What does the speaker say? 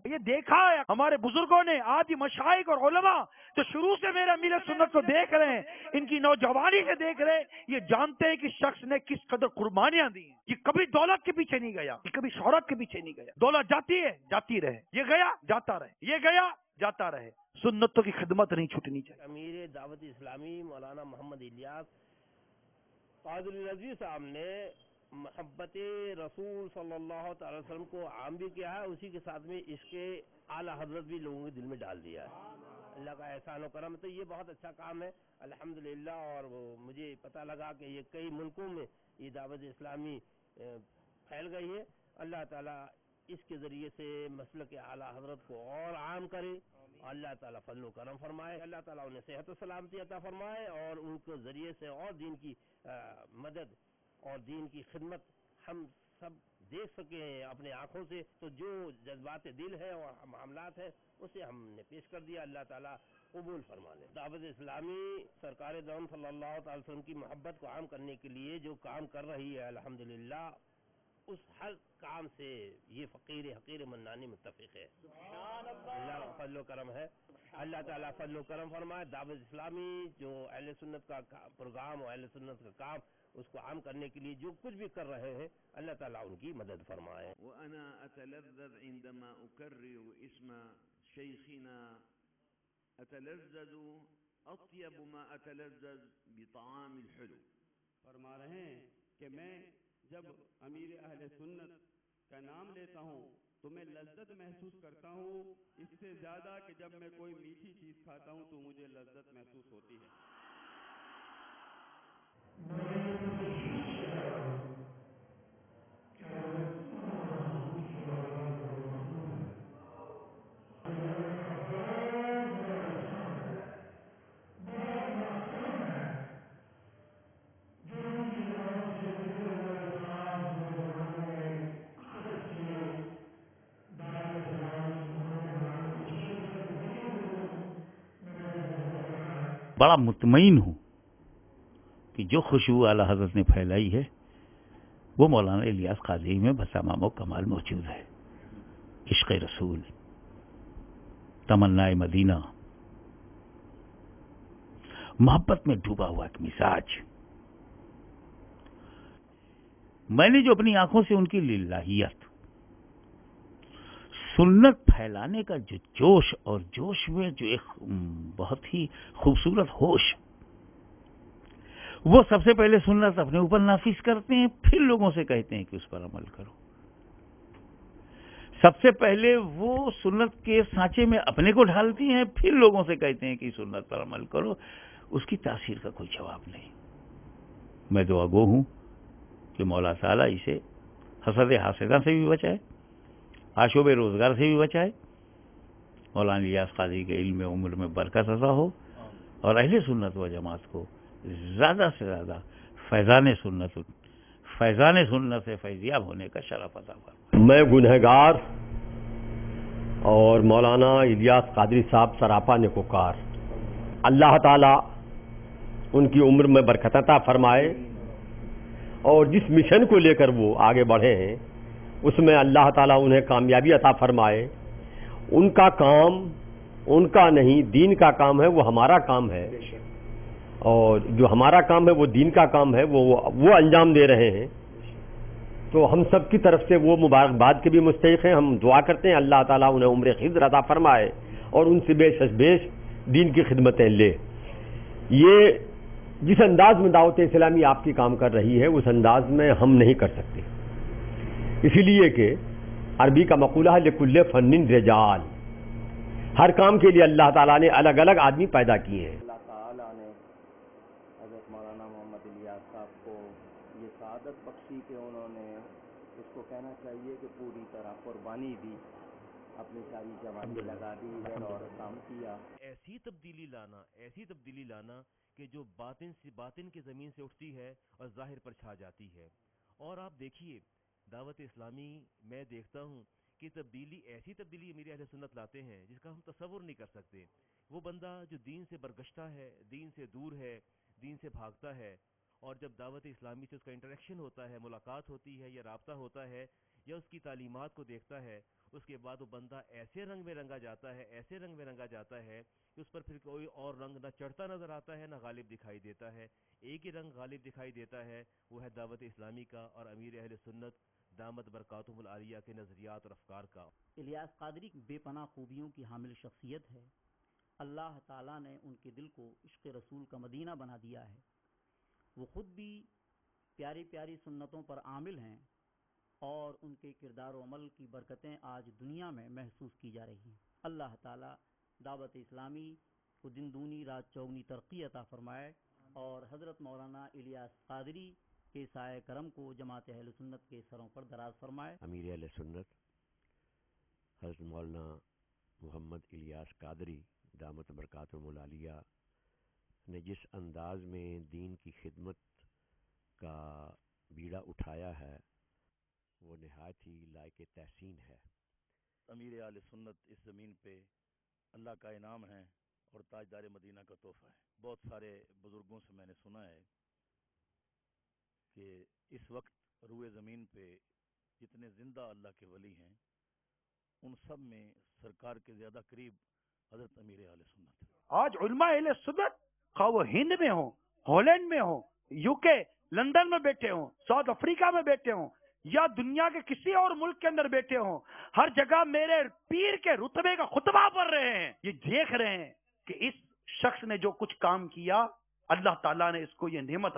یہ دیکھا ہے ہمارے بزرگوں نے، آدھی مشائخ اور علماء جو شروع سے میرے امیر سنت کو دیکھ رہے ہیں، ان کی نوجوانی سے دیکھ رہے ہیں، یہ جانتے ہیں کہ شخص نے کس قدر قربانیاں دی ہیں۔ یہ کبھی دولت کے پیچھے نہیں گیا، یہ کبھی شہرت کے پیچھے نہیں گیا۔ دولت جاتی ہے، جاتی رہے، یہ گیا جاتا رہے، یہ گیا جاتا رہے، سنتوں کی خدمت نہیں چھوٹنی چاہیے۔ امیر دعوت اسلامی مولانا محمد الیاس قادری رضوی صاحب نے محبت رسول صلی اللہ تعالی وسلم کو عام بھی کیا ہے، اسی کے ساتھ میں اس کے اعلیٰ حضرت بھی لوگوں کے دل میں ڈال دیا ہے۔ اللہ کا احسان و کرم، تو یہ بہت اچھا کام ہے الحمدللہ۔ اور مجھے پتہ لگا کہ یہ کئی ملکوں میں یہ دعوت اسلامی پھیل گئی ہے۔ اللہ تعالیٰ اس کے ذریعے سے مسلک اعلیٰ حضرت کو اور عام کرے، اللہ تعالیٰ فضل و کرم فرمائے، اللہ تعالیٰ انہیں صحت و سلامتی عطا فرمائے، اور ان کے ذریعے سے اور دین کی مدد اور دین کی خدمت ہم سب دیکھ سکیں اپنے آنکھوں سے۔ تو جو جذبات دل ہے اور معاملات ہیں اسے ہم نے پیش کر دیا، اللہ تعالیٰ قبول فرما لے۔ دعوت اسلامی سرکار دو عالم صلی اللہ تعالی وسلم کی محبت کو عام کرنے کے لیے جو کام کر رہی ہے الحمدللہ، اس ہر کام سے یہ فقیر حقیر منانی متفق ہے۔ اللہ کا فضل و کرم ہے، اللہ تعالیٰ فضل و کرم فرمائے۔ دعوت اسلامی جو اہل سنت کا پروگرام اور اہل سنت کا کام، اس کو عام کرنے کے لیے جو کچھ بھی کر رہے ہیں، اللہ تعالیٰ ان کی مدد فرمائے۔ وأنا أتلذذ عندما أكرر اسم شيخنا، أتلذذ أطيب ما أتلذذ بطعام الحلو۔ فرما رہے ہیں کہ میں جب امیر اہل سنت کا نام لیتا ہوں تو میں لذت محسوس کرتا ہوں، اس سے زیادہ کہ جب میں کوئی میٹھی چیز کھاتا ہوں تو مجھے لذت محسوس ہوتی ہے۔ بڑا مطمئن ہوں کہ جو خوشبو اعلیٰ حضرت نے پھیلائی ہے وہ مولانا الیاس قادری میں بسامام و کمال موجود ہے۔ عشق رسول، تمنا مدینہ، محبت میں ڈوبا ہوا ایک مزاج، میں نے جو اپنی آنکھوں سے ان کی للہیت، سنت پھیلانے کا جو جوش، اور جوش میں جو ایک بہت ہی خوبصورت ہوش، وہ سب سے پہلے سنت اپنے اوپر نافذ کرتے ہیں، پھر لوگوں سے کہتے ہیں کہ اس پر عمل کرو۔ سب سے پہلے وہ سنت کے سانچے میں اپنے کو ڈھالتی ہیں، پھر لوگوں سے کہتے ہیں کہ سنت پر عمل کرو۔ اس کی تاثیر کا کوئی جواب نہیں۔ میں دعا گو ہوں کہ مولا تعالیٰ اسے حسد حاسدہ سے بھی بچائے، آشوب روزگار سے بھی بچائے، مولانا الیاس قادری کے علم عمر میں برکت عطا ہو، اور اہل سنت و جماعت کو زیادہ سے زیادہ فیضان سنت سے فیضیاب ہونے کا شرف عطا فرمائے۔ میں گنہگار اور مولانا الیاس قادری صاحب سراپا نیکوکار، اللہ تعالیٰ ان کی عمر میں برکت عطا فرمائے، اور جس مشن کو لے کر وہ آگے بڑھے ہیں اس میں اللہ تعالیٰ انہیں کامیابی عطا فرمائے۔ ان کا کام ان کا نہیں، دین کا کام ہے، وہ ہمارا کام ہے، اور جو ہمارا کام ہے وہ دین کا کام ہے، وہ انجام دے رہے ہیں۔ تو ہم سب کی طرف سے وہ مبارکباد کے بھی مستحق ہیں۔ ہم دعا کرتے ہیں اللہ تعالیٰ انہیں عمر خضر عطا فرمائے اور ان سے بیش از بیش دین کی خدمتیں لے۔ یہ جس انداز میں دعوت اسلامی آپ کی کام کر رہی ہے اس انداز میں ہم نہیں کر سکتے، اسی لیے کہ عربی کا مقولہ ہے لکل فن رجال، ہر کام کے لیے اللہ تعالیٰ نے الگ الگ آدمی پیدا کیے ہیں۔ اللہ تعالیٰ نے حضرت مولانا محمد الیاس صاحب کو یہ سعادت بخشی کہ انہوں نے، اس کو کہنا چاہیے کہ پوری طرح قربانی دی، اپنی ساری جوانی لگا دی ہے اور کام کیا۔ ایسی تبدیلی لانا کہ جو باطن کی زمین سے اٹھتی ہے اور ظاہر پر چھا جاتی ہے۔ اور آپ دیکھیے دعوت اسلامی میں دیکھتا ہوں کہ ایسی تبدیلی میرے اہل سنت لاتے ہیں جس کا ہم تصور نہیں کر سکتے۔ وہ بندہ جو دین سے برگشتہ ہے، دین سے دور ہے، دین سے بھاگتا ہے، اور جب دعوت اسلامی سے اس کا انٹریکشن ہوتا ہے، ملاقات ہوتی ہے یا رابطہ ہوتا ہے، یا اس کی تعلیمات کو دیکھتا ہے، اس کے بعد وہ بندہ ایسے رنگ میں رنگا جاتا ہے، ایسے رنگ میں رنگا جاتا ہے کہ اس پر پھر کوئی اور رنگ نہ چڑھتا نظر آتا ہے، نہ غالب دکھائی دیتا ہے. ایک ہی رنگ غالب دکھائی دیتا ہے، وہ ہے دعوت اسلامی کا اور امیر اہل سنت دامت برکاتہم العالیہ کے نظریات اور افکار کا. الیاس قادری بے پناہ خوبیوں کی حامل شخصیت ہے. اللہ تعالیٰ نے ان کے دل کو عشق رسول کا مدینہ بنا دیا ہے. وہ خود بھی پیاری پیاری سنتوں پر عامل ہیں اور ان کے کردار و عمل کی برکتیں آج دنیا میں محسوس کی جا رہی ہیں. اللہ تعالیٰ دعوت اسلامی کو دن دونی رات چوگنی ترقی عطا فرمائے اور حضرت مولانا الیاس قادری کے سائے کرم کو جماعت اہل سنت کے سروں پر دراز فرمائے. امیر اہل سنت حضرت مولانا محمد الیاس قادری دامت برکاتہم العالیہ نے جس انداز میں دین کی خدمت کا بیڑا اٹھایا ہے وہ نہایت ہی لائق تحسین ہے. امیر اہل سنت اس زمین پہ اللہ کا انعام ہے اور تاجدار مدینہ کا تحفہ ہے. بہت سارے بزرگوں سے میں نے سنا ہے کہ اس وقت روئے زمین پہ جتنے زندہ اللہ کے ولی ہیں ان سب میں سرکار کے زیادہ قریب حضرت امیر اہل سنت. آج علماء اہل سنت خواہ وہ ہند میں ہوں، ہالینڈ میں ہوں، یو کے لندن میں بیٹھے ہوں، ساؤتھ افریقہ میں بیٹھے ہوں یا دنیا کے کسی اور ملک کے اندر بیٹھے ہوں، ہر جگہ میرے پیر کے رتبے کا خطبہ پڑھ رہے ہیں. یہ دیکھ رہے ہیں کہ اس شخص نے جو کچھ کام کیا اللہ تعالیٰ نے اس کو یہ نعمت